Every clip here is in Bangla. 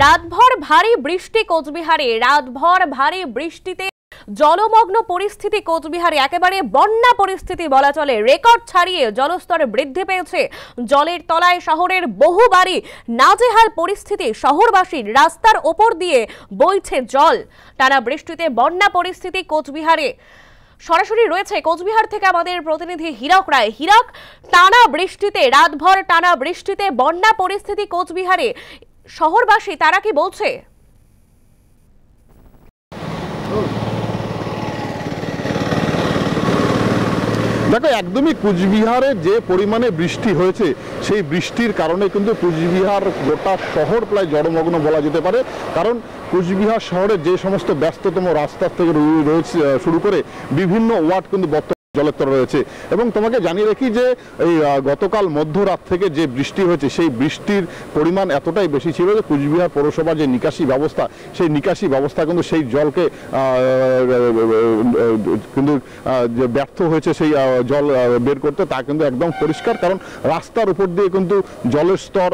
রাতভর ভারী বৃষ্টি কোচবিহারে। রাতভর ভারী বৃষ্টিতে জলমগ্ন পরিস্থিতি কোচবিহারে, একেবারে বন্যা পরিস্থিতি বলা চলে। রেকর্ড ছাড়িয়ে জলস্তর বৃদ্ধি পেয়েছে। জলের তলায় শহরের বহু বাড়ি, নাজেহাল পরিস্থিতি শহরবাসীর। রাস্তার ওপর দিয়ে বইছে জল। টানা বৃষ্টিতে বন্যা পরিস্থিতি কোচবিহারে। সরাসরি রয়েছে কোচবিহার থেকে আমাদের প্রতিনিধি হীরক রায়। হীরক, টানা বৃষ্টিতে, রাতভর টানা বৃষ্টিতে বন্যা পরিস্থিতি কোচবিহারে, শহরবাসী তারা কি বলছে? দেখো, একদমই কুচবিহারে যে পরিমাণে বৃষ্টি হয়েছে সেই বৃষ্টির কারণে কিন্তু কুচবিহার গোটা শহর প্রায় জলমগ্ন বলা যেতে পারে। কারণ কুচবিহার শহরে যে সমস্ত ব্যস্ততম রাস্তা থেকে রয়েছে শুরু করে বিভিন্ন ওয়ার্ড কিন্তু জলের তলে রয়েছে। এবং তোমাকে জানিয়ে রাখি যে এই গতকাল মধ্যরাত থেকে যে বৃষ্টি হয়েছে সেই বৃষ্টির পরিমাণ এতটাই বেশি ছিল যে কুচবিহার পৌরসভার যে নিকাশি ব্যবস্থা, সেই নিকাশি ব্যবস্থা কিন্তু সেই জলকে কিন্তু ব্যর্থ হয়েছে সেই জল বের করতে। তা কিন্তু একদম পরিষ্কার, কারণ রাস্তার উপর দিয়ে কিন্তু জলের স্তর,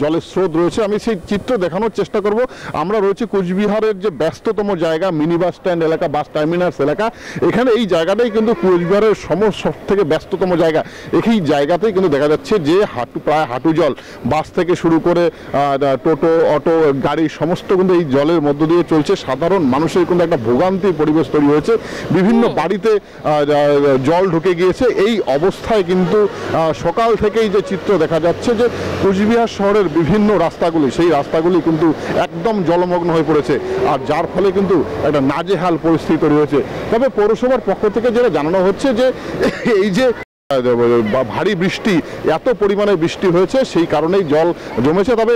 জলের স্রোত রয়েছে। আমি সেই চিত্র দেখানোর চেষ্টা করব। আমরা রয়েছে কুচবিহারের যে ব্যস্ততম জায়গা, মিনি বাস স্ট্যান্ড এলাকা, বাস টার্মিনাস এলাকা। এখানে এই জায়গাটাই কিন্তু কুচবিহারের সব থেকে ব্যস্ততম জায়গা। এই জায়গাতেই কিন্তু দেখা যাচ্ছে যে প্রায় হাঁটু জল। বাস থেকে শুরু করে টোটো, অটো, গাড়ি সমস্ত কিন্তু এই জলের মধ্য দিয়ে চলছে। সাধারণ মানুষের কিন্তু একটা ভোগান্তির পরিবেশ তৈরি হয়েছে। বিভিন্ন বাড়িতে জল ঢুকে গিয়েছে। এই অবস্থায় কিন্তু সকাল থেকেই যে চিত্র দেখা যাচ্ছে যে কুচবিহার শহরের বিভিন্ন রাস্তাগুলি, সেই রাস্তাগুলি কিন্তু একদম জলমগ্ন হয়ে পড়েছে। আর যার ফলে কিন্তু একটা নাজেহাল পরিস্থিতি তৈরি হয়েছে। তবে পৌরসভার পক্ষ থেকে যেটা জানানো হচ্ছে যে এই যে ভারী বৃষ্টি, এত পরিমাণে বৃষ্টি হয়েছে সেই কারণেই জল জমেছে। তবে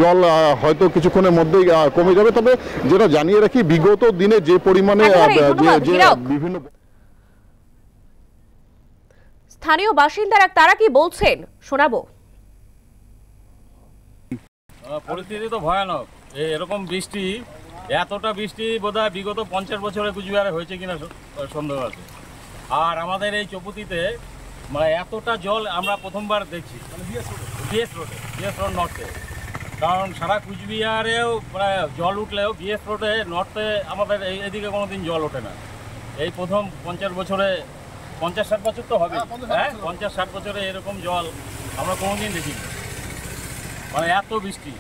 জল হয়তো কিছুক্ষণের মধ্যেই কমে যাবে। তবে যেটা জানিয়ে রাখি, বিগত দিনে যে পরিমাণে বিভিন্ন স্থানীয় বাসিন্দারা তারা কি বলছেন শোনাবো। পরিস্থিতি তো ভয়ানক। এরকম বৃষ্টি, এতটা বৃষ্টি বোধহয় বিগত 50 বছরে কুচবিহারে হয়েছে কিনা সন্দেহ আছে। আর আমাদের এই চৌপতিতে মানে এতটা জল আমরা প্রথমবার দেখছি, বিএস রোড নর্থে। কারণ সারা কুচবিহারেও মানে জল উঠলেও বিএস রোডে নর্থে আমাদের এদিকে কোনোদিন জল ওঠে না। এই প্রথম 50 বছরে, 50-60 বছর তো হবে, হ্যাঁ 50-60 বছরে এরকম জল আমরা কোনোদিন দেখিনি। মানে এত বৃষ্টি।